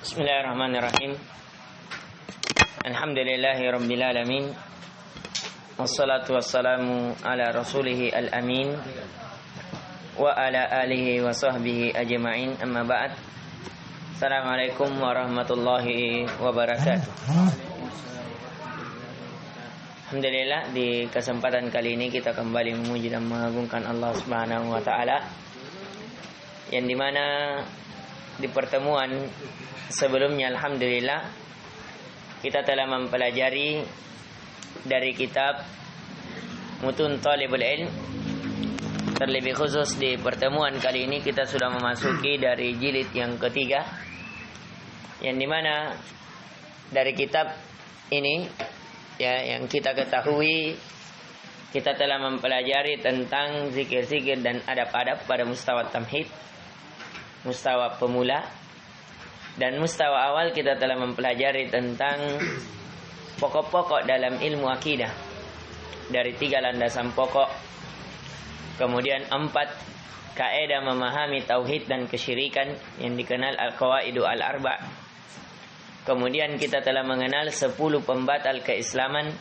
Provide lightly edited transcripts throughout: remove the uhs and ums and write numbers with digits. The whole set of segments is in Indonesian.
Bismillahirrahmanirrahim. Alhamdulillahi rabbil alamin. Wassalatu wassalamu ala rasulih al-amin wa ala alihi wa sahbihi ajma'in. Amma ba'd. Assalamualaikum warahmatullahi wabarakatuh. Alhamdulillah, di kesempatan kali ini kita kembali memuji dan mengagungkan Allah Subhanahu wa taala, yang dimana di pertemuan sebelumnya alhamdulillah kita telah mempelajari dari kitab Mutun Talibul Ilm. Terlebih khusus di pertemuan kali ini kita sudah memasuki dari jilid yang ketiga, yang dimana dari kitab ini ya, yang kita ketahui kita telah mempelajari tentang zikir-zikir dan adab-adab pada mustawa tamhid, mustawa pemula, dan mustawa awal kita telah mempelajari tentang pokok-pokok dalam ilmu akidah dari 3 landasan pokok, kemudian 4 kaidah memahami tauhid dan kesyirikan yang dikenal al-qawaidu al-arba', kemudian kita telah mengenal 10 pembatal keislaman,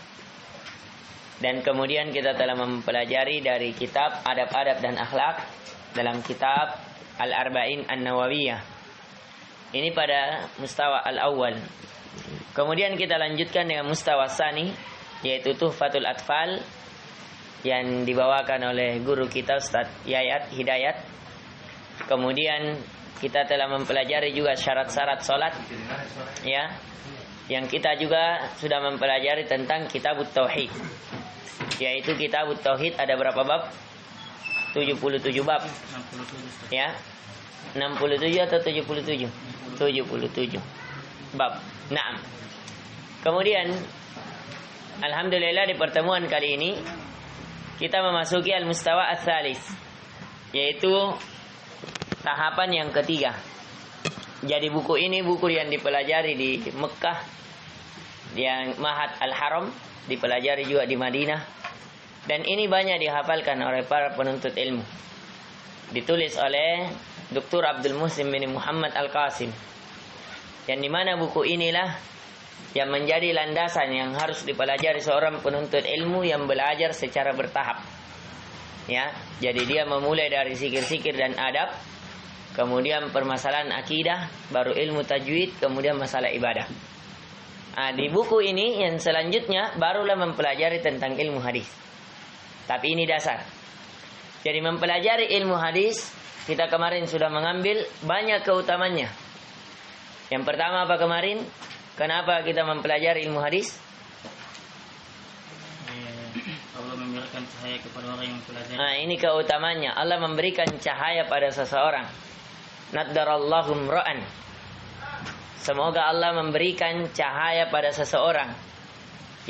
dan kemudian kita telah mempelajari dari kitab adab-adab dan akhlak dalam kitab Al-Arba'in An-Nawawiyah. Ini pada mustawa al-awwal. Kemudian kita lanjutkan dengan mustawa tsani, yaitu Tuhfatul Atfal, yang dibawakan oleh guru kita Ustaz Yayat Hidayat. Kemudian kita telah mempelajari juga syarat-syarat salat, ya, yang kita juga sudah mempelajari tentang Kitabut Tauhid, yaitu Kitabut Tauhid ada berapa bab? 77 bab, ya, 67 atau 77? 77 bab. Naam. Kemudian alhamdulillah di pertemuan kali ini kita memasuki al-mustawa ats-tsalits, yaitu tahapan yang ketiga. Jadi buku ini buku yang dipelajari di Mekah, yang Ma'had Al-Haram, dipelajari juga di Madinah, dan ini banyak dihafalkan oleh para penuntut ilmu. Ditulis oleh Dr. Abdul Muhsin bin Muhammad Al-Qasim, yang dimana buku inilah yang menjadi landasan yang harus dipelajari seorang penuntut ilmu yang belajar secara bertahap, ya. Jadi dia memulai dari zikir-zikir dan adab, kemudian permasalahan akidah, baru ilmu tajwid, kemudian masalah ibadah. Di buku ini yang selanjutnya barulah mempelajari tentang ilmu hadis. Tapi ini dasar. Jadi mempelajari ilmu hadis, kita kemarin sudah mengambil banyak keutamanya. Yang pertama apa kemarin? Kenapa kita mempelajari ilmu hadis? Allah memberikan cahaya kepada orang yang mempelajari. Ini keutamanya. Allah memberikan cahaya pada seseorang. Naddarallahu imra'an. Semoga Allah memberikan cahaya pada seseorang.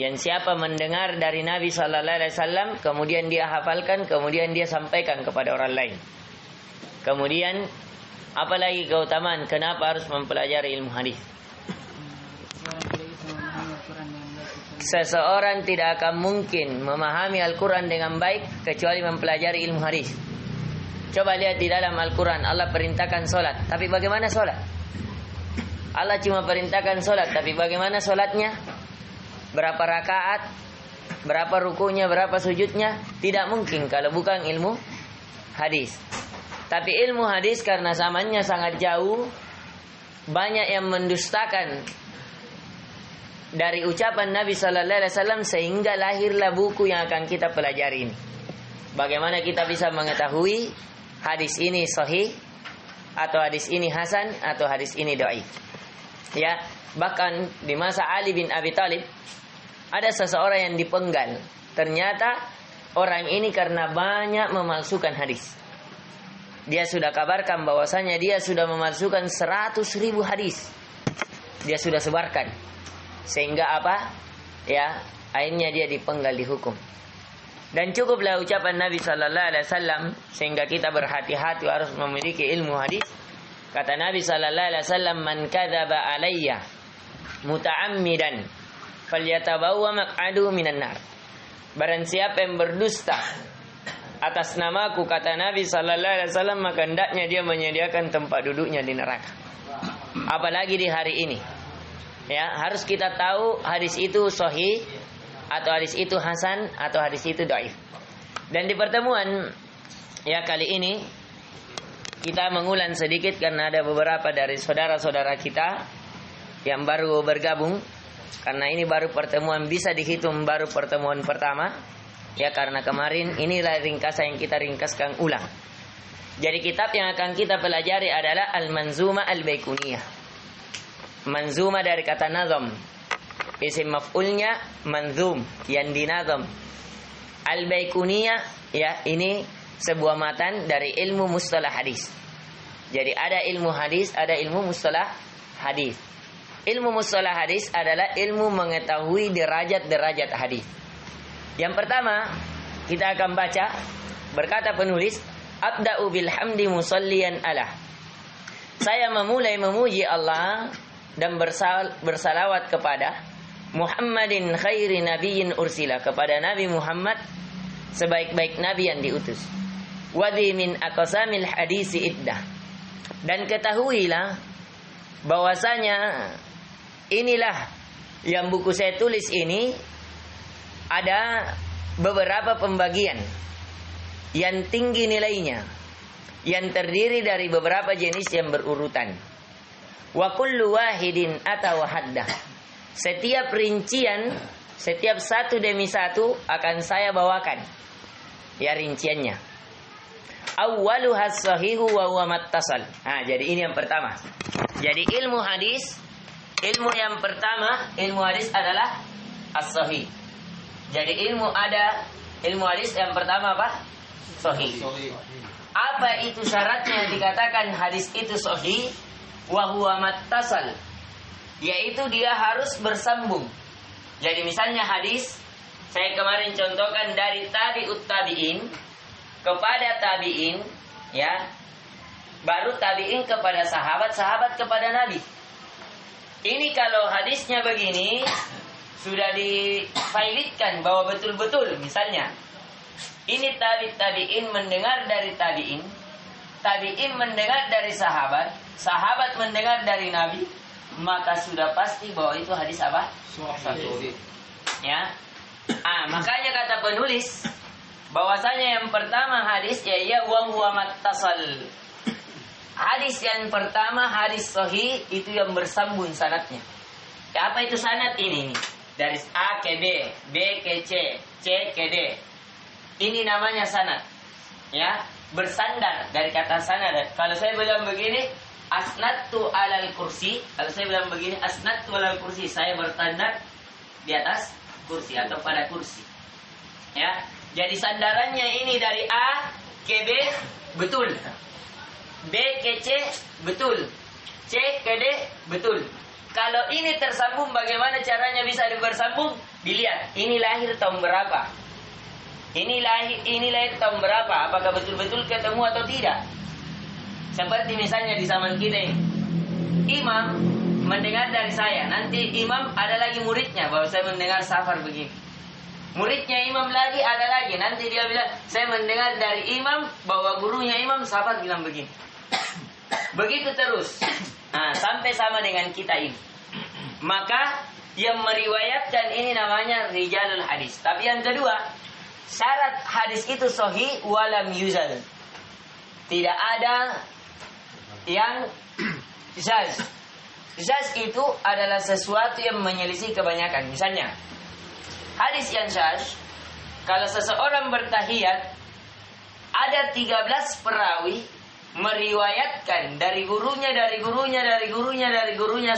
Yang siapa mendengar dari Nabi sallallahu alaihi wasallam, kemudian dia hafalkan, kemudian dia sampaikan kepada orang lain. Kemudian apalagi keutamaan kenapa harus mempelajari ilmu hadis? Seseorang tidak akan mungkin memahami Al-Quran dengan baik kecuali mempelajari ilmu hadis. Coba lihat di dalam Al-Quran, Allah perintahkan solat, tapi bagaimana solat? Allah cuma perintahkan solat, tapi bagaimana solatnya? Berapa rakaat? Berapa rukunya? Berapa sujudnya? Tidak mungkin kalau bukan ilmu hadis. Tapi ilmu hadis karena zamannya sangat jauh, banyak yang mendustakan dari ucapan Nabi sallallahu alaihi wasallam, sehingga lahirlah buku yang akan kita pelajari ini. Bagaimana kita bisa mengetahui hadis ini sahih atau hadis ini hasan atau hadis ini dhaif? Ya, bahkan di masa Ali bin Abi Thalib ada seseorang yang dipenggal. Ternyata orang ini karena banyak memalsukan hadis. Dia sudah kabarkan bahwasanya dia sudah memalsukan 100.000 hadis. Dia sudah sebarkan. Sehingga apa? Ya, akhirnya dia dipenggal, dihukum. Dan cukuplah ucapan Nabi sallallahu alaihi wasallam sehingga kita berhati-hati harus memiliki ilmu hadis. Kata Nabi sallallahu alaihi wasallam, "Man kadzaba alayya muta'ammidan falyatabawwa maq'adahu minan nar." Barang siapa yang berdusta atas namaku, kata Nabi sallallahu alaihi wasallam, maka hendaknya dia menyediakan tempat duduknya di neraka. apalagi di hari ini. Ya, harus kita tahu hadis itu sahih atau hadis itu hasan atau hadis itu dhaif. Dan di pertemuan ya kali ini kita mengulang sedikit karena ada beberapa dari saudara-saudara kita yang baru bergabung. Karena ini baru pertemuan, bisa dihitung baru pertemuan pertama. Ya, karena kemarin inilah ringkasan yang kita ringkaskan ulang. Jadi kitab yang akan kita pelajari adalah Al-Manzuma Al-Baikuniyah. Manzuma dari kata nazam. Isim maf'ulnya manzum, yang dinazam. Al-Baikuniyah ya, ini sebuah matan dari ilmu mustalah hadis. Jadi ada ilmu hadis, ada ilmu mustalah hadis. Ilmu mustalah hadis adalah ilmu mengetahui derajat-derajat hadis. Yang pertama, kita akan baca, berkata penulis, Abda'u bilhamdi musalliyan ala. Saya memulai memuji Allah dan bersalawat kepada Muhammadin khairi nabiyyin ursila, kepada Nabi Muhammad sebaik-baik nabi yang diutus. Wadhi min aqsamil hadisi iddah. Dan ketahuilah bahwasanya inilah yang buku saya tulis ini ada beberapa pembagian yang tinggi nilainya, yang terdiri dari beberapa jenis yang berurutan. Wa kullu wahidin atawa haddah. Setiap rincian, setiap satu demi satu akan saya bawakan ya rinciannya. Awwaluha as-sahihu wa huwa mattasal. Nah, jadi ini yang pertama. Jadi ilmu hadis, ilmu yang pertama, ilmu hadis adalah as-sahih. Jadi ilmu hadis yang pertama apa? Sahih. Apa itu syaratnya dikatakan hadis itu sahih? Wa huwa mattasal. Yaitu dia harus bersambung. Jadi misalnya hadis, saya kemarin contohkan dari tabi'ut tabi'in kepada tabi'in, ya, baru tabi'in kepada sahabat, sahabat kepada Nabi. Ini kalau hadisnya begini sudah difailitkan bahwa betul-betul, misalnya ini tabi'in mendengar dari tabi'in, tabi'in mendengar dari sahabat, sahabat mendengar dari Nabi, maka sudah pasti bahwa itu hadis apa? Sahih. Ya. Makanya kata penulis bahwasanya yang pertama hadis ya wa huwa mattasal. Hadis yang pertama hadis sahih itu yang bersambung sanadnya. Ya, apa itu sanad ini? Dari A ke B, B ke C, C ke D. Ini namanya sanad. Ya, bersandar dari kata sanad. Kalau saya bilang begini, asnadtu alal kursi. Kalau saya bilang begini, asnadtu alal kursi, saya bertandar di atas kursi atau pada kursi. Ya, jadi sandarannya ini dari A ke B betul, B ke C betul, C ke D betul. Kalau ini tersambung, bagaimana caranya bisa bersambung? Dilihat, ini lahir tahun berapa? Ini lahir tahun berapa? Apakah betul-betul ketemu atau tidak? Seperti misalnya di zaman kita ini, imam mendengar dari saya, nanti imam ada lagi muridnya bahwa saya mendengar Safar begini. Muridnya imam lagi ada lagi, nanti dia bilang saya mendengar dari imam bahwa gurunya imam Safar bilang begini. Begitu terus. Sampai sama dengan kita ini. Maka yang meriwayatkan ini namanya rijalul hadis. Tapi yang kedua, syarat hadis itu sahih walam yuzal. Tidak ada yang syaz. Syaz itu adalah sesuatu yang menyelisih kebanyakan. Misalnya, hadis yang syaz, kalau seseorang bertahiyat, ada 13 perawi meriwayatkan dari gurunya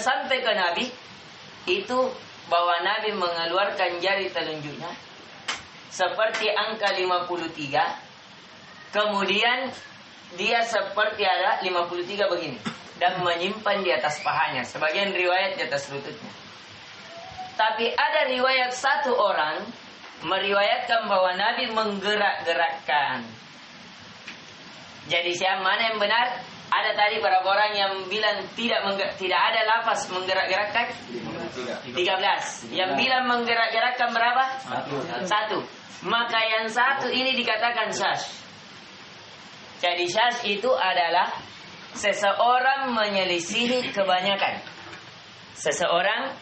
sampai ke Nabi, itu bahwa Nabi mengeluarkan jari telunjuknya seperti angka 53, kemudian dia seperti ada 53 begini dan menyimpan di atas pahanya, sebagian riwayat di atas lututnya. Tapi ada riwayat satu orang meriwayatkan bahwa Nabi menggerak-gerakkan. Jadi siapa mana yang benar? Ada tadi beberapa orang yang bilang tidak ada lafaz menggerak-gerakkan 13. Yang bilang menggerak-gerakkan berapa? Satu. Maka yang satu ini dikatakan syaz. Jadi syaz itu adalah seseorang menyelisihi kebanyakan. Seseorang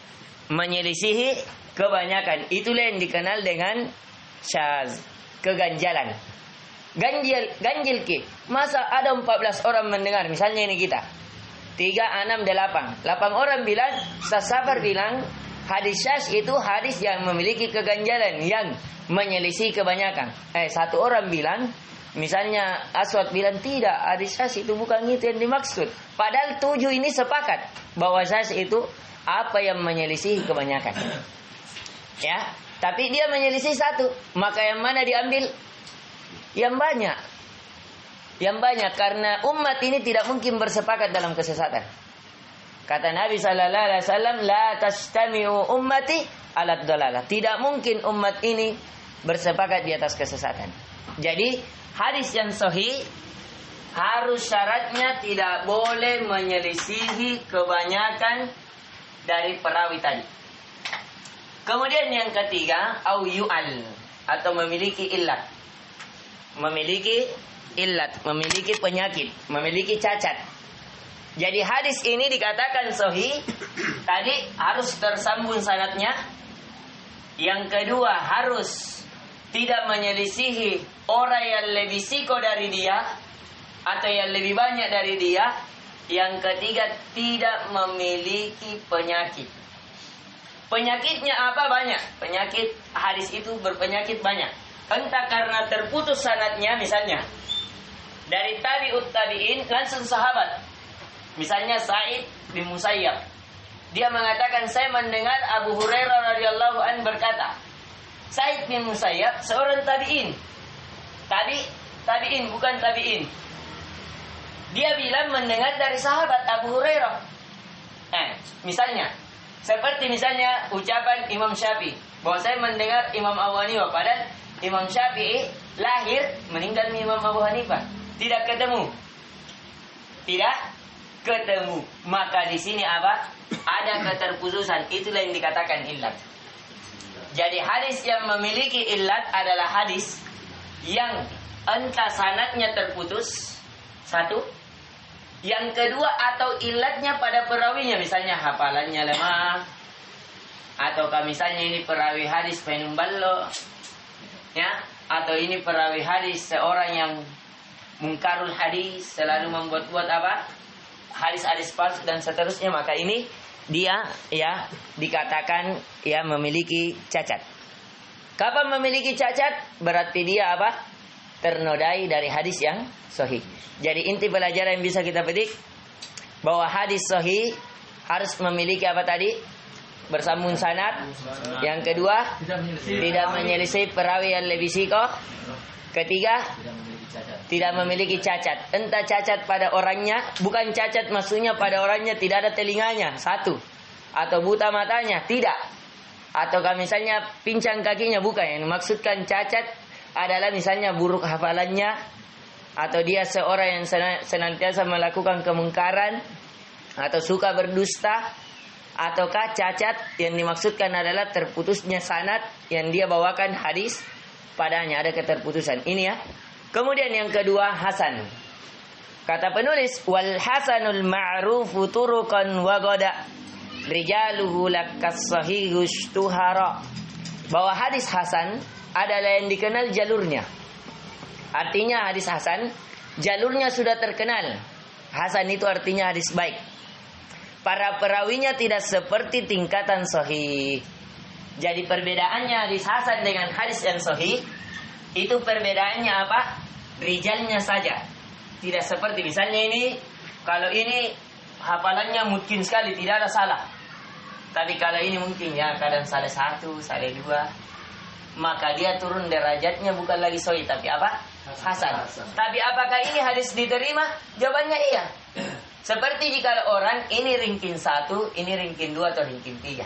menyelisihi kebanyakan. Itulah yang dikenal dengan syaz, keganjalan. Ganjil ke. Masa ada 14 orang mendengar, misalnya ini kita. 3, 6, 8. 8 orang bilang, sahabat bilang, hadis syaz itu hadis yang memiliki keganjalan, yang menyelisih kebanyakan. Satu orang bilang, misalnya Aswad bilang, tidak, hadis syaz itu bukan itu yang dimaksud. Padahal 7 ini sepakat bahwa syaz itu apa yang menyelisih kebanyakan. Ya, tapi dia menyelisih 1, maka yang mana diambil? Yang banyak. Yang banyak, karena umat ini tidak mungkin bersepakat dalam kesesatan. Kata Nabi sallallahu alaihi wasallam, la tastami'u ummati ala dhalalah. Tidak mungkin umat ini bersepakat di atas kesesatan. Jadi, hadis yang sahih harus syaratnya tidak boleh menyelisihi kebanyakan dari perawi tadi. Kemudian yang ketiga, au yu'al, atau memiliki illat. Memiliki illat, memiliki penyakit, memiliki cacat. Jadi hadis ini dikatakan sahih, tadi harus tersambung sanadnya. Yang kedua, harus tidak menyelisihi orang yang lebih siko dari dia atau yang lebih banyak dari dia. Yang ketiga, tidak memiliki penyakit. Penyakitnya apa? Banyak. Penyakit hadis itu berpenyakit banyak. Entah karena terputus sanadnya, misalnya dari tabi'ut tabi'in langsung sahabat. Misalnya Sa'id bin Musayyab. Dia mengatakan, saya mendengar Abu Hurairah radhiyallahu anhu berkata. Sa'id bin Musayyab seorang tabi'in. Tabi'in bukan tabi'in. Dia bilang mendengar dari sahabat Abu Hurairah. Misalnya seperti misalnya ucapan Imam Syafi'i bahwa saya mendengar Imam Abu Hanifah, padahal Imam Syafi'i lahir meninggal Imam Abu Hanifah. Tidak ketemu. Maka di sini apa? Ada keterputusan. Itulah yang dikatakan illat. Jadi hadis yang memiliki illat adalah hadis yang entah sanadnya terputus, 1. Yang kedua, atau illatnya pada perawinya, misalnya hafalannya lemah, ataukah misalnya ini perawi hadis penumballo, ya, atau ini perawi hadis seorang yang mungkarul hadis, selalu membuat-buat apa? Hadis-hadis palsu dan seterusnya, maka ini dia ya dikatakan ya memiliki cacat. Kapan memiliki cacat? Berarti dia apa? Ternodai dari hadis yang sahih. Jadi inti pelajaran yang bisa kita petik bahwa hadis sahih harus memiliki apa tadi? Bersambung sanad. Yang kedua, tidak menyelisih perawi yang lebih sikoh. Ketiga, tidak memiliki cacat. Entah cacat pada orangnya, bukan cacat maksudnya pada orangnya tidak ada telinganya, 1. Atau buta matanya, tidak. Atau misalnya pincang kakinya, bukan. Yang dimaksudkan cacat adalah misalnya buruk hafalannya, atau dia seorang yang senantiasa melakukan kemungkaran, atau suka berdusta, ataukah cacat yang dimaksudkan adalah terputusnya sanad yang dia bawakan hadis padanya, ada keterputusan. Ini ya. Kemudian yang kedua, hasan. Kata penulis, wal hasanul ma'rufu turukan wa goda rijaluhu lakas sahihus tuhara. Bahwa hadis hasan adalah yang dikenal jalurnya. Artinya hadis hasan, jalurnya sudah terkenal. Hasan itu artinya hadis baik. Para perawinya tidak seperti tingkatan sahih. Jadi perbedaannya hadis hasan dengan hadis yang sahih, itu perbedaannya apa? Rijalnya saja. Tidak seperti misalnya ini, kalau ini hafalannya mungkin sekali, tidak ada salah. Tapi kalau ini mungkin ya kadang salah 1, salah 2, maka dia turun derajatnya bukan lagi sahih tapi apa? Hasan. Tapi apakah ini hadis diterima? Jawabannya iya. Seperti jika orang ini ringkin 1, ini ringkin 2 atau ringkin 3.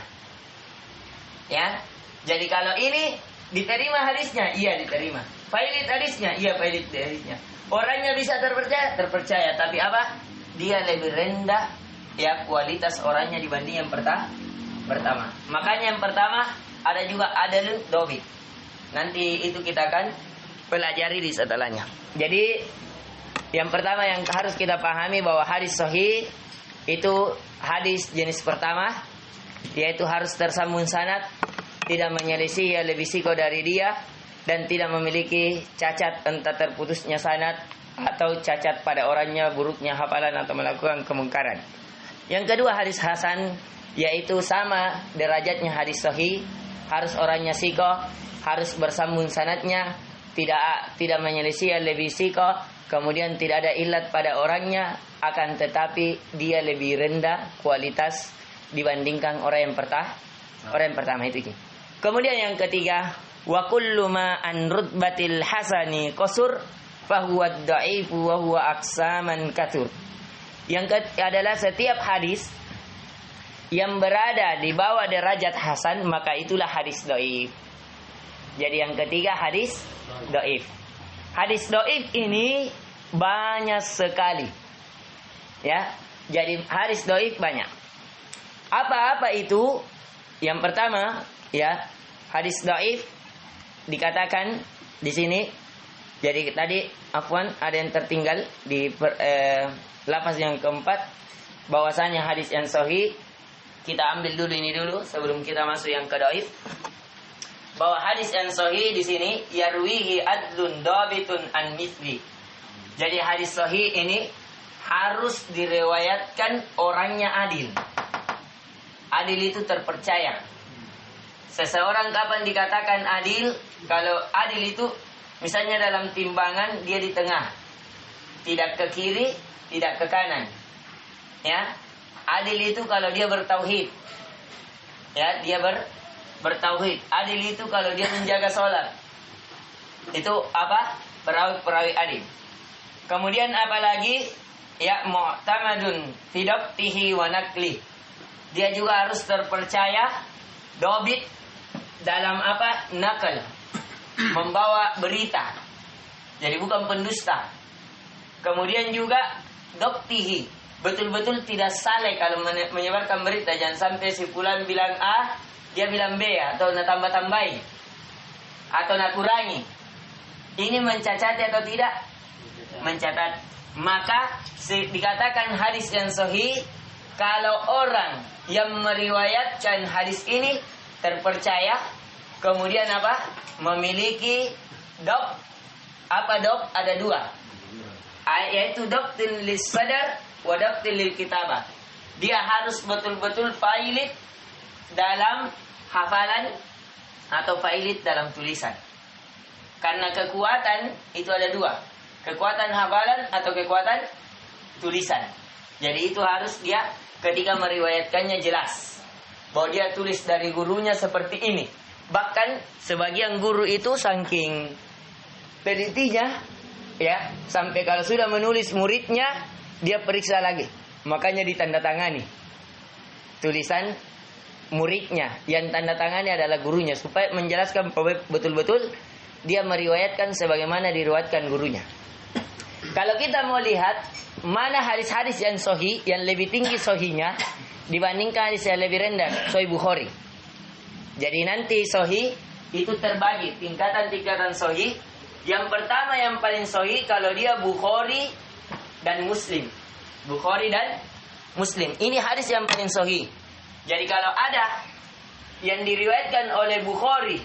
Ya. Jadi kalau ini diterima hadisnya, iya diterima. Valid hadisnya, iya valid hadisnya. Orangnya bisa terpercaya, tapi apa? Dia lebih rendah ya kualitas orangnya dibanding yang pertama. Makanya yang pertama ada juga adalun dobit. Nanti itu kita akan pelajari di setelahnya. Jadi Yang pertama yang harus kita pahami bahwa hadis sahih itu hadis jenis pertama, yaitu harus tersambung sanad, tidak menyelisih lebih siko dari dia, dan tidak memiliki cacat entah terputusnya sanad atau cacat pada orangnya, buruknya hafalan atau melakukan kemungkaran. Yang kedua hadis hasan, yaitu sama derajatnya hadis sahih, harus orangnya siko, harus bersambung sanadnya, tidak menyelisih lebih siko, kemudian tidak ada ilat pada orangnya, akan tetapi dia lebih rendah kualitas dibandingkan orang yang pertama itu. Kemudian yang ketiga, wa kullu ma an rutbatil hasani qasur fa huwa dhaif wa huwa aqsaman katsur. Yang adalah setiap hadis yang berada di bawah derajat hasan, maka itulah hadis dhaif. Jadi yang ketiga hadis dhaif. Hadis dhaif ini banyak sekali. Ya, jadi hadis dhaif banyak. Apa-apa itu? Yang pertama, ya, hadis dhaif dikatakan di sini. Jadi tadi afwan ada yang tertinggal di lafaz yang keempat, bahwasanya hadis yang sahih. Kita ambil dulu ini dulu sebelum kita masuk yang ke dhaif. Bahwa hadis yang sahih di sini yarwihi adlun dabitun an mithli. Jadi hadis sahih ini harus diriwayatkan orangnya adil. Adil itu terpercaya. Seseorang kapan dikatakan adil? Kalau adil itu misalnya dalam timbangan dia di tengah, tidak ke kiri, tidak ke kanan. Ya, adil itu kalau dia bertauhid. Ya, dia bertauhid. Adil itu kalau dia menjaga sholat. Itu apa? Perawi adil. Kemudian apalagi? Ya, mu'tamadun fi dabtihi wa naqli. Dia juga harus terpercaya, dobit dalam apa? Nakal. Membawa berita. Jadi bukan pendusta. Kemudian juga dabtihi. Betul-betul tidak salah kalau menyebarkan berita. Jangan sampai si fulan bilang A, dia bilang B, atau nak tambah-tambahi, atau nak kurangi. Ini mencacati atau tidak? Mencatat. Maka dikatakan hadis yang sahih kalau orang yang meriwayatkan hadis ini terpercaya, kemudian apa? Memiliki dok. Apa dok? Ada dua. Yaitu doktin lis sadar wa doktin lil kitabah. Dia harus betul-betul failit dalam hafalan atau failit dalam tulisan. Karena kekuatan itu ada dua. Kekuatan hafalan atau kekuatan tulisan. Jadi itu harus dia ketika meriwayatkannya jelas bahwa dia tulis dari gurunya seperti ini. Bahkan sebagian guru itu saking telitinya, ya, sampai kalau sudah menulis muridnya dia periksa lagi. Makanya ditandatangani tulisan muridnya, yang tanda tangannya adalah gurunya, supaya menjelaskan betul-betul dia meriwayatkan sebagaimana diriwayatkan gurunya. Kalau kita mau lihat mana hadis-hadis yang sahih, yang lebih tinggi sahihnya dibandingkan hadis yang lebih rendah, Sahih Bukhari. Jadi nanti sahih itu terbagi tingkatan-tingkatan sahih. Yang pertama yang paling sahih kalau dia Bukhari dan Muslim. Bukhari dan Muslim. Ini hadis yang paling sahih. Jadi kalau ada yang diriwayatkan oleh Bukhari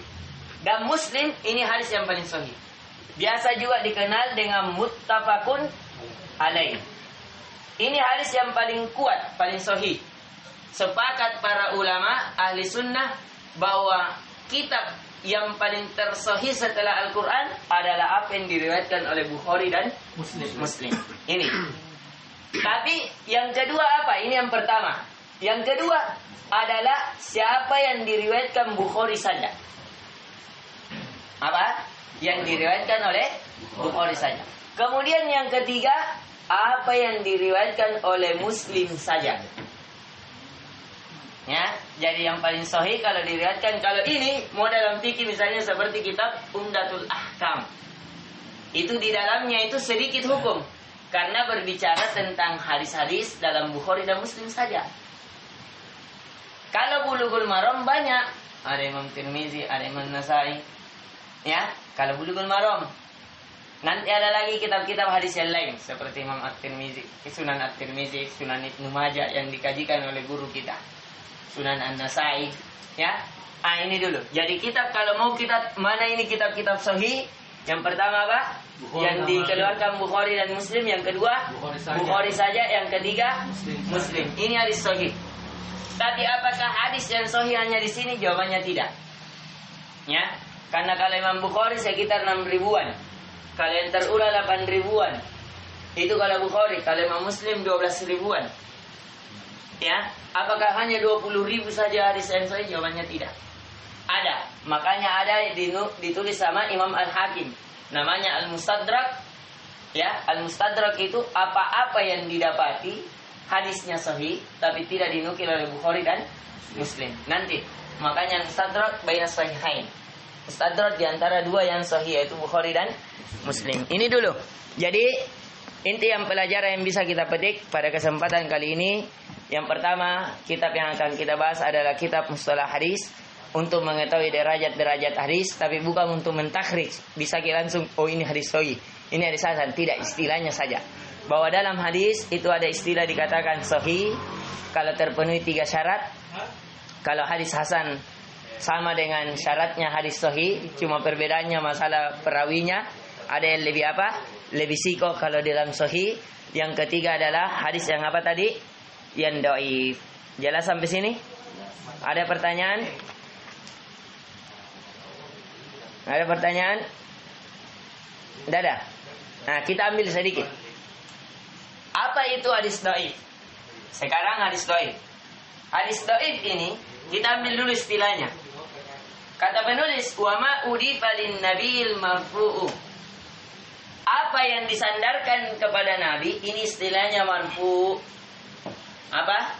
dan Muslim, ini hadis yang paling sahih. Biasa juga dikenal dengan muttafaqun alaih. Ini hadis yang paling kuat, paling sahih. Sepakat para ulama ahli sunnah bahwa kitab yang paling tersahih setelah Al-Quran adalah apa yang diriwayatkan oleh Bukhari dan Muslim. Ini. Tapi yang kedua apa? Ini yang pertama. Yang kedua adalah siapa yang diriwayatkan Bukhari saja. Apa? Yang diriwayatkan oleh Bukhari saja. Kemudian yang ketiga, apa yang diriwayatkan oleh Muslim saja. Ya, jadi yang paling sahih kalau diriwayatkan, kalau ini mau dalam fikih misalnya seperti kitab Umdatul Ahkam. Itu di dalamnya itu sedikit hukum karena berbicara tentang hadis-hadis dalam Bukhari dan Muslim saja. Kalau Bulughul Maram banyak, ada Imam Tirmizi, ada Imam Nasai. Ya, kalau Bulughul Maram. Nanti ada lagi kitab-kitab hadis yang lain seperti Imam At-Tirmizi, Sunan At-Tirmizi, Sunan Ibnu Majah yang dikajikan oleh guru kita, Sunan An-Nasai, ya. Ini dulu. Jadi kitab, kalau mau kitab mana ini kitab-kitab sahih? Yang pertama apa? Bukhari, yang dikeluarkan Bukhari dan Muslim. Yang kedua Bukhari saja. Yang ketiga Muslim. Ini hadis sahih. Tapi apakah hadis yang sahih hanya di sini? Jawabannya tidak. Ya, karena kalau Imam Bukhari sekitar 6 ribuan. Kalau yang terulang 8 ribuan. Itu kalau Bukhari. Kalau Imam Muslim 12 ribuan. Ya, apakah hanya 20 ribu saja hadis yang sahih? Jawabannya tidak. Ada, makanya ada ditulis sama Imam Al-Hakim, namanya Al-Mustadrak. Ya, Al-Mustadrak itu apa-apa yang didapati hadisnya sahih tapi tidak dinukil oleh Bukhari dan Muslim. Nanti, makanya Mustadrak baina sahihain. Mustadrak di antara dua yang sahih, yaitu Bukhari dan Muslim. Ini dulu. Jadi inti yang pelajaran yang bisa kita petik pada kesempatan kali ini, yang pertama, kitab yang akan kita bahas adalah kitab Mustalah Hadis, untuk mengetahui derajat-derajat hadis, tapi bukan untuk mentakhrij. Bisa kita langsung, oh ini hadis sahih, ini hadis hasan. Tidak, istilahnya saja. Bahwa dalam hadis itu ada istilah dikatakan sahih kalau terpenuhi 3 syarat. Kalau hadis hasan sama dengan syaratnya hadis sahih, cuma perbedaannya masalah perawinya. Ada yang lebih apa? Lebih sikoh kalau dalam sahih. Yang ketiga adalah hadis yang apa tadi? Yang dhaif. Jelas sampai sini? Ada pertanyaan? Ada pertanyaan? Tidak ada. Nah, kita ambil sedikit. Apa itu hadis dhaif? Sekarang hadis dhaif. Hadis dhaif ini kita ambil dulu istilahnya. Kata penulis, wa ma udifa lin nabiyil marfu'u. Apa yang disandarkan kepada Nabi, ini istilahnya marfu'. Apa?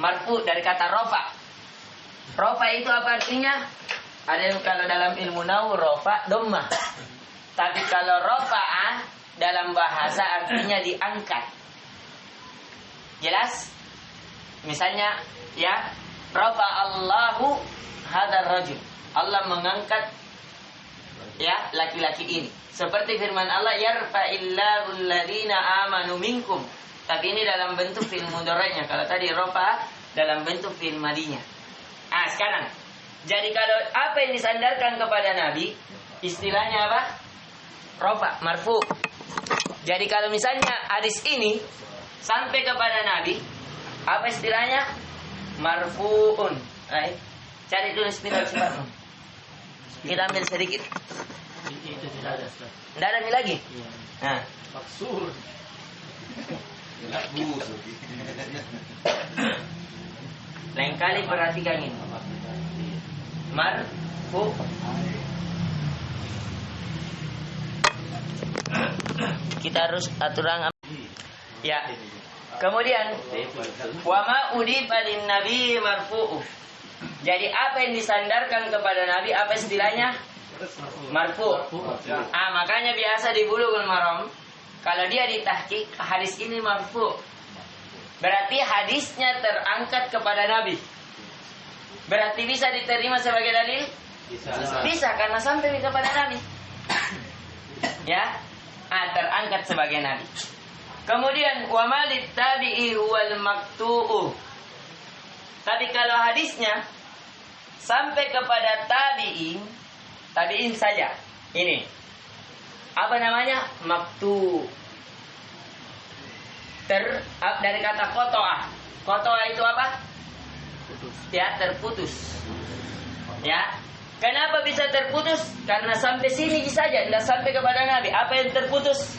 Marfu' dari kata rofa. Rofa itu apa artinya? Ada yang kalau dalam ilmu nahwu rofa dhammah. Tapi kalau rofa'ah dalam bahasa artinya diangkat. Jelas? Misalnya ya, rafa Allahu hadzal rajul. Allah mengangkat ya laki-laki ini. Seperti firman Allah, yarfa'illahu alladziina aamanu minkum. Tapi ini dalam bentuk fi'il mudhari'nya. Kalau tadi rafa dalam bentuk fi'il madhinya. Sekarang jadi kalau apa yang disandarkan kepada Nabi, istilahnya apa? Rafa, marfu. Jadi kalau misalnya hadis ini sampai kepada Nabi, apa istilahnya? Marfu'un. Cari dulu istilah cepat. Kita ambil sedikit. Itu tidak ada, Ustaz. Tidak ada lagi? Iya. Nah. Maksud. Lain kali perhatikan ini. Marfu. Kita harus aturan. Ya. Kemudian wa ma udifa lin nabi marfu'u. Jadi apa yang disandarkan kepada Nabi, apa istilahnya? Marfu. Makanya biasa di Bulughul Maram kalau dia ditahqiq hadis ini marfu. Berarti hadisnya terangkat kepada Nabi. Berarti bisa diterima sebagai dalil? Bisa karena sampai kepada Nabi. Ya, terangkat sebagai Nabi. Kemudian wa malit tabi'i wal maqtu'u. Tapi kalau hadisnya sampai kepada tabi'in saja. Ini apa namanya? Maqtu'. Dari kata qata'ah. Qata'ah itu apa? Ya, terputus. Ya. Kenapa bisa terputus? Karena sampai sini saja, tidak sampai kepada Nabi. Apa yang terputus?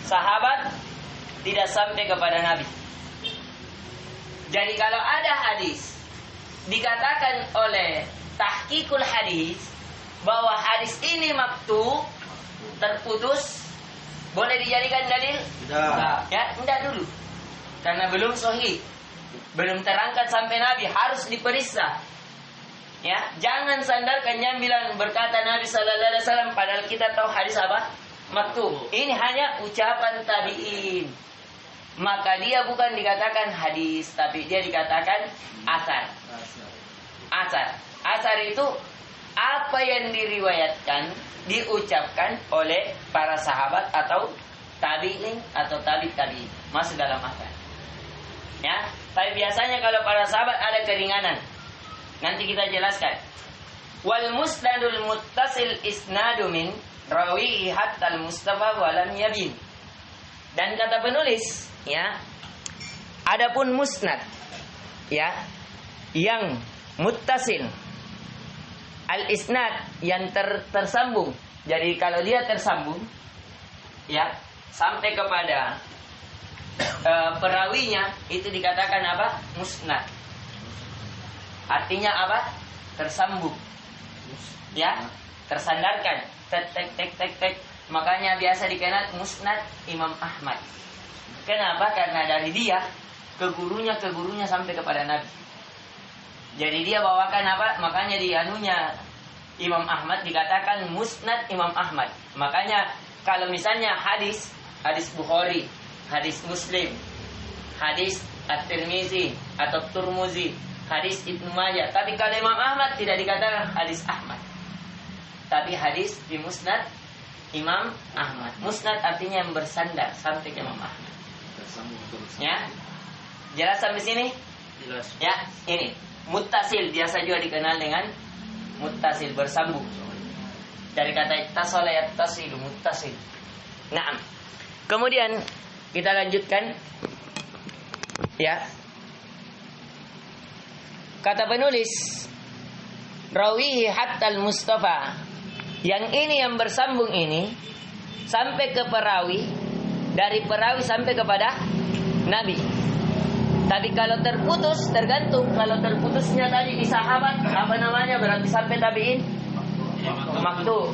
Sahabat tidak sampai kepada Nabi. Jadi kalau ada hadis dikatakan oleh tahqiqul hadis bahwa hadis ini maktu, terputus, boleh dijadikan dalil? Tidak. Ya, tidak dulu. Karena belum sahih. Belum terangkat sampai Nabi, harus diperiksa. Ya, jangan sandarkan yang bilang berkata Nabi sallallahu alaihi wasallam padahal kita tahu hadis apa? Maktub. Ini hanya ucapan tabi'in. Maka dia bukan dikatakan hadis, tapi dia dikatakan asar. Asar. Asar itu apa yang diriwayatkan, diucapkan oleh para sahabat atau tabi'in atau tabi'in masuk dalam akal. Ya, tapi biasanya kalau para sahabat ada keringanan. Nanti kita jelaskan. Wal musnadul muttasil isnadu min rawihi hatta al-mustafa wa lam yabin. Dan kata penulis, ya, adapun musnad, ya, yang muttasil, al-isnad yang tersambung. Jadi kalau dia tersambung, ya, sampai kepada perawinya, itu dikatakan apa? Musnad. Artinya apa? Tersambung. Ya, tersandarkan. Tek. Makanya biasa dikenal musnad Imam Ahmad. Kenapa? Karena dari dia ke gurunya sampai kepada Nabi. Jadi dia bawakan apa? Makanya di anunya Imam Ahmad dikatakan musnad Imam Ahmad. Makanya kalau misalnya hadis Bukhari, hadis Muslim, hadis At-Tirmizi atau Turmuzi, hadis Ibnu Majah. Tapi kalau Imam Ahmad tidak dikatakan hadis Ahmad, tapi hadis di musnad Imam Ahmad. Musnad artinya yang bersandar sampai ke Imam Ahmad. Ya, jelas sampai sini? Jelas. Ya, ini muttasil biasa juga dikenal dengan muttasil, bersambung. Dari kata ittasala yattasilu, muttasil. Naam. Kemudian kita lanjutkan. Ya. Kata penulis, rawihi hatta al-mustafa. Yang ini yang bersambung ini sampai ke perawi, dari perawi sampai kepada Nabi. Tapi kalau terputus, tergantung. Kalau terputusnya tadi di sahabat, apa namanya, berarti sampai tabi'in, maktu.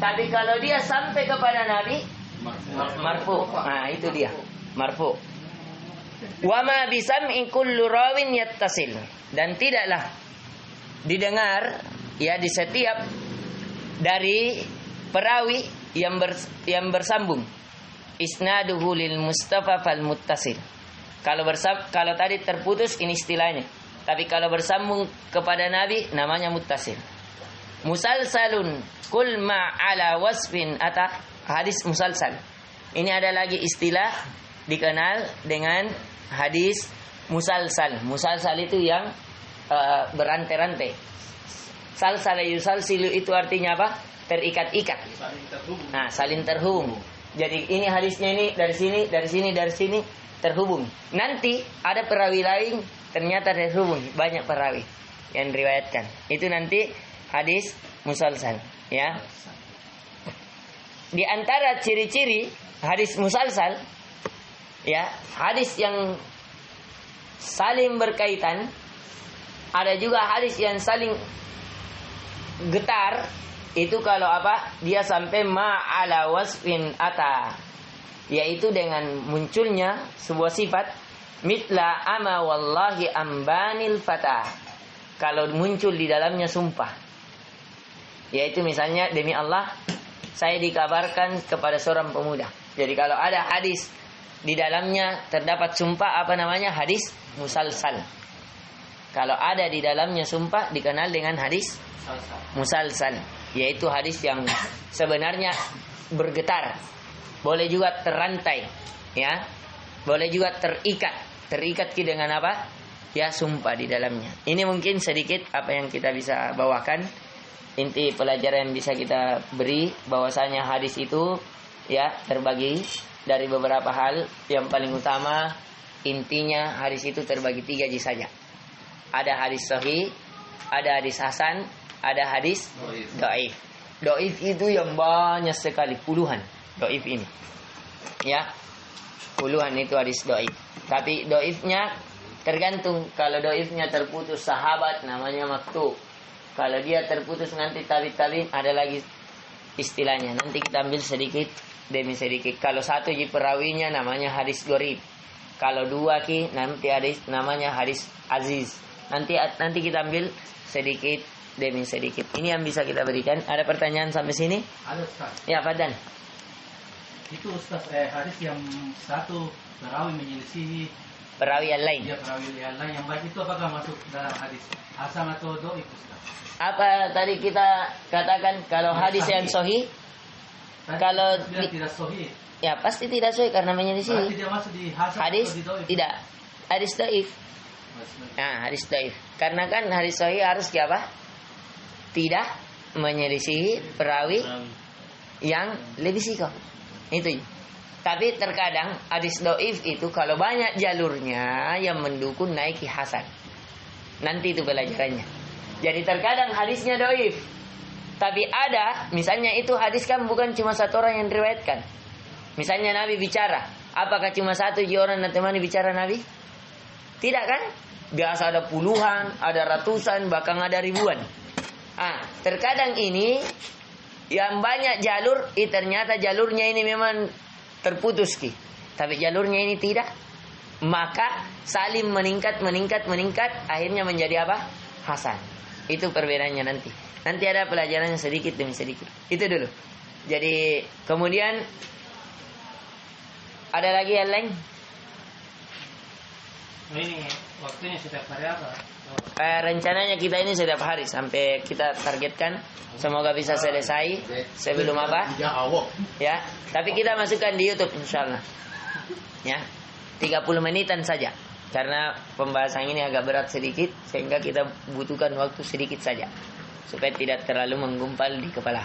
Tapi kalau dia sampai kepada Nabi, marfu. Nah, itu dia, marfu. Wa ma bisam'i kullu rawin yattasil. Dan tidaklah didengar, ya, di setiap dari perawi yang bersambung. Isnaduhu lil Mustafa fal muttasil. Kalau tadi terputus, ini istilahnya. Tapi kalau bersambung kepada Nabi, namanya muttasil. Musalsalun kul ma ala wasfin ata, hadis musalsal. Ini ada lagi istilah dikenal dengan hadis musalsal. Musalsal itu yang berantai-rantai. Salsala yusalsilu itu artinya apa? Terikat-ikat. Nah, saling terhubung. Jadi ini hadisnya ini dari sini terhubung. Nanti ada perawi lain ternyata terhubung, banyak perawi yang riwayatkan. Itu nanti hadis musalsal, ya. Di antara ciri-ciri hadis musalsal, ya, hadis yang saling berkaitan, ada juga hadis yang saling getar. Itu kalau apa? Dia sampai ma'ala wasfin ata, yaitu dengan munculnya sebuah sifat, mitla ama wallahi ambanil fata, kalau muncul di dalamnya sumpah, yaitu misalnya demi Allah saya dikabarkan kepada seorang pemuda. Jadi kalau ada hadis di dalamnya terdapat sumpah, apa namanya? Hadis musalsal. Kalau ada di dalamnya sumpah dikenal dengan hadis musalsal, yaitu hadis yang sebenarnya bergetar. Boleh juga terantai, ya. Boleh juga terikat dengan apa? Ya, sumpah di dalamnya. Ini mungkin sedikit apa yang kita bisa bawakan. Inti pelajaran yang bisa kita beri bahwasanya hadis itu, ya, terbagi dari beberapa hal. Yang paling utama, intinya hadis itu terbagi 3 saja. Ada hadis sahih, ada hadis hasan, ada hadis dhaif. Dhaif itu yang banyak sekali, puluhan dhaif ini. Ya, puluhan itu hadis dhaif. Tapi dhaifnya tergantung. Kalau dhaifnya terputus sahabat, namanya maktu. Kalau dia terputus nanti tabi-tabi, ada lagi istilahnya. Nanti kita ambil sedikit demi sedikit. Kalau satu perawinya namanya hadis gharib. Kalau 2 nanti hadis namanya hadis aziz. Nanti kita ambil sedikit demi sedikit. Ini yang bisa kita berikan. Ada pertanyaan sampai sini? Ada, Ustaz. Ya, Fadlan. Itu Ustaz, hadis yang satu perawi menyelisihi perawi yang lain. Ya, perawi yang lain yang baik itu apakah masuk dalam hadis hasan atau dhaif, Ustaz? Apa tadi kita katakan kalau hadis yang sahih? Kalau tidak sahih. Ya pasti tidak sahih karena menyelisihi. Berarti dia masuk di hasan Hadis atau di dhaif? tidak. Hadis dhaif. Nah, hadis dhaif. Karena kan hadis sahih harus apa? Tidak menyelisihi perawi yang lebih sikoh. Itu. Tapi terkadang hadis dhaif itu kalau banyak jalurnya yang mendukung naiki hasan. Nanti itu pelajarannya. Jadi terkadang hadisnya dhaif. Tapi ada, misalnya itu hadis kan bukan cuma satu orang yang riwayatkan. Misalnya Nabi bicara, apakah cuma satu orang dan temani bicara Nabi? Tidak kan? Biasa ada puluhan, ada ratusan, bahkan ada ribuan. Terkadang ini yang banyak jalur, ternyata jalurnya ini memang terputus ki. Tapi jalurnya ini tidak. Maka saling meningkat, akhirnya menjadi apa? Hasan. Itu perbedaannya nanti. Nanti ada pelajarannya sedikit demi sedikit. Itu dulu. Jadi kemudian ada lagi yang lain? Ini waktunya setiap hari apa? Rencananya kita ini setiap hari sampai kita targetkan semoga bisa selesai sebelum apa? Ya. Tapi kita masukkan di YouTube insyaallah. Ya. 30 menitan saja. Karena pembahasan ini agak berat sedikit sehingga kita butuhkan waktu sedikit saja supaya tidak terlalu menggumpal di kepala.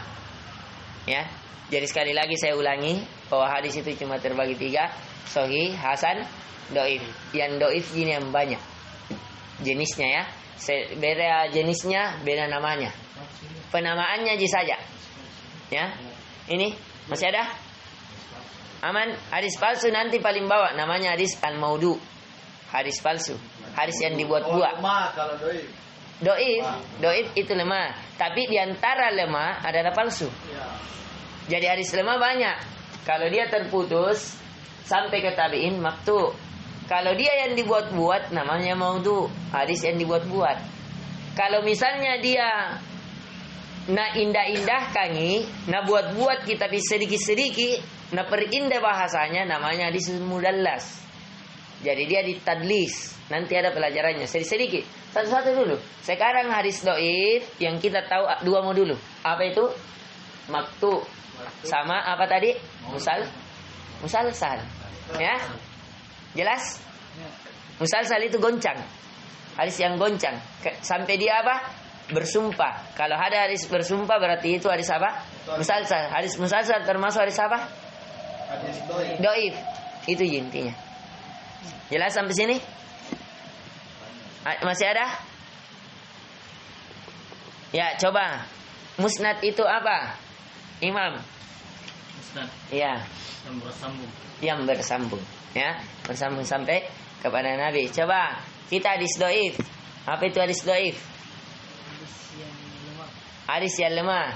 Ya. Jadi sekali lagi saya ulangi bahwa hadis itu cuma terbagi 3, sahih, hasan, dhaif. Yang dhaif ini yang banyak jenisnya ya. Beda jenisnya, beda namanya. Penamaannya saja. Ya. Ini masih ada? Aman. Hadis palsu nanti paling bawah namanya hadis al-maudu. Hadis palsu. Hadis yang dibuat-buat. Dhaif itu lemah. Tapi diantara lemah adalah palsu. Jadi hadis lemah banyak. Kalau dia terputus sampai ke tabi'in maktu. Kalau dia yang dibuat-buat namanya maudhu, hadis yang dibuat-buat. Kalau misalnya dia indah-indahkan buat-buat kita sedikit-sedikit, perindah bahasanya namanya hadis mudallas. Jadi dia ditadlis. Nanti ada pelajarannya sedikit. Satu-satu dulu. Sekarang hadis dhaif yang kita tahu 2 dulu. Apa itu? Maktu. Sama apa tadi? Musalsal. Ya? Jelas? Musalsal itu goncang. Hadis yang goncang. Sampai dia apa? Bersumpah. Kalau ada hadis bersumpah berarti itu hadis apa? Musalsal. Hadis musalsal termasuk hadis apa? Hadis dhaif. Itu intinya. Jelas sampai sini? Masih ada? Ya, coba. Musnad itu apa? Imam. Musnad. Ya. Yang bersambung. Ya, bersambung sampai kepada Nabi. Coba kita hadis dhaif. Apa itu hadis dhaif? Hadis yang lemah.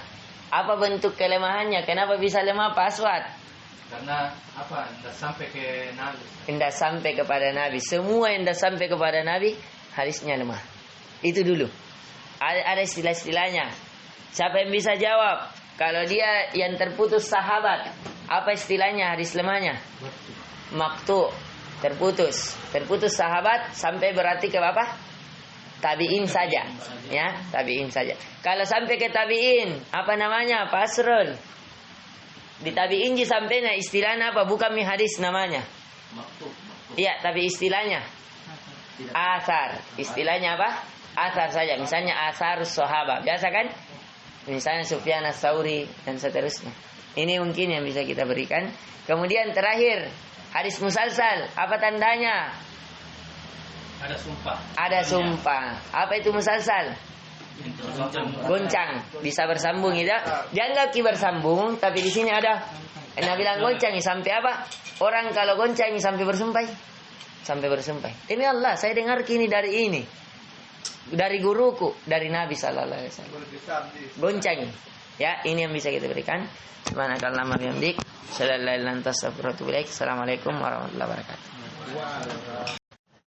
Apa bentuk kelemahannya? Kenapa bisa lemah? Paswat. Karena apa? Tidak sampai ke Nabi. Tidak sampai kepada Nabi. Semua yang tidak sampai kepada Nabi hadisnya lemah. Itu dulu. Ada istilah-istilahnya. Siapa yang bisa jawab? Kalau dia yang terputus sahabat, apa istilahnya hadis lemahnya? Maktu. Terputus. Terputus sahabat sampai berarti ke apa? Tabi'in saja. Ya, tabi'in saja. Kalau sampai ke tabi'in, apa namanya? Pasrul. Di tabi'in sampainya istilahnya apa? Bukan mi hadis namanya. Iya, tapi istilahnya asar. Istilahnya apa? Asar saja. Misalnya asar sahabat. Biasa kan? Misalnya Sufyan Ats-Tsauri dan seterusnya. Ini mungkin yang bisa kita berikan. Kemudian terakhir, hadis musalsal. Apa tandanya? Ada sumpah. Ada sumpah. Apa itu musalsal? Goncang. Bisa bersambung tidak? Dianggap bersambung, tapi di sini ada. Nah bilang goncang sampai apa? Orang kalau goncang sampai bersumpah. Sampai bersumpah. Demi Allah, saya dengar kini dari ini. Dari guruku, dari Nabi sallallahu alaihi wasallam. Goncang. Ya, ini yang bisa kita berikan. Subhanakallahumma wa bihamdik, asyhadu an la ilaha illa anta astaghfiruka wa atubu ilaik. Assalamualaikum warahmatullahi wabarakatuh.